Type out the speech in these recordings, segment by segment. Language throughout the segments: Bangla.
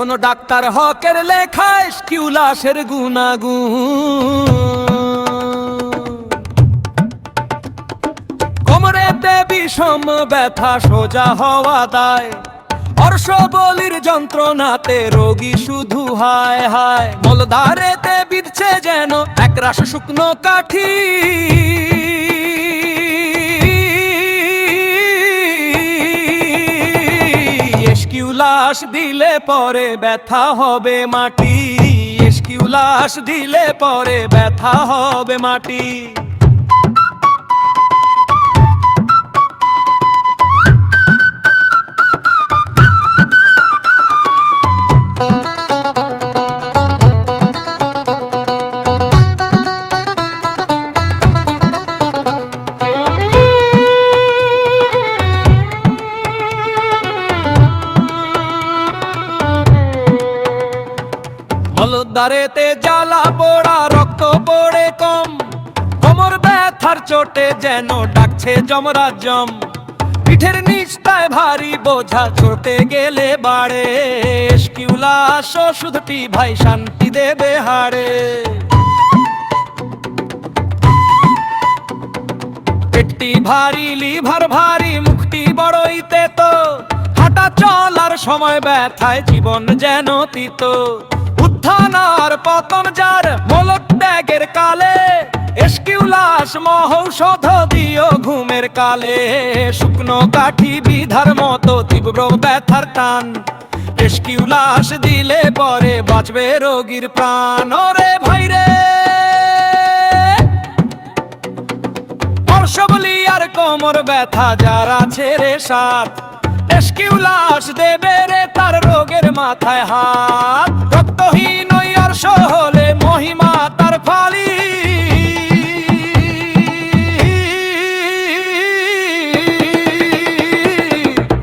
কোন ডাক্তার হকের লেখায় কিউলাসের গুনাগুন। কোমরেতে বিষম ব্যথা সোজা হওয়া দায়, অর্শ বলির যন্ত্রণাতে রোগী শুধু হায় হায়। মলদ্বারেতে বিঁধছে যেন একরাশ শুকনো কাঠি, এসকিউলাস দিলে পরে ব্যথা হবে মাটি, এসকিউলাস দিলে পরে ব্যথা হবে মাটি। মলদ্বারেতে জ্বালা পোড়া, রক্ত পড়ে কম, কোমর ব্যথার চোটে যেন ডাকছে যমরাজ যম। পিঠের নিচটায় ভারী বোঝা চোটে গেলে বাড়ে, এসকিউলাস ওষুধটি ভাই শান্তি দেবে হাড়ে। পেটটি ভারী, লিভার ভারী, মুখটি বড়ই তেতো, হাঁটা চলার সময় ব্যথায় জীবন যেন তিতো। উত্থান আর পতন যার মলত্যাগের কালে, এসকিউলাস মহৌষধ দিও ঘুমের কালে। শুকনো কাঠি বিধার মতো তীব্র ব্যথার টান, এসকিউলাস দিলে পরে বাঁচবে রোগীর প্রাণ। ওরে ভাইরে অর্শ বলি আর কোমর ব্যথা যার আছে রে সাথ, এসকিউলাস দেবে রে তার রোগের মাথায় হাত। রক্তহীন ওই অর্শ হলে মহিমা তার ফালি,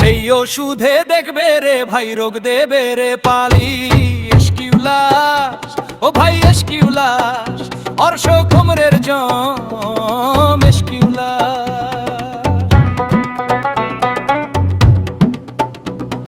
এই ওষুধে দেখবে রে ভাই রোগ দেবে রে পালি। এসকিউলাস ও ভাই এসকিউলাস, অর্শ কোমরের জম।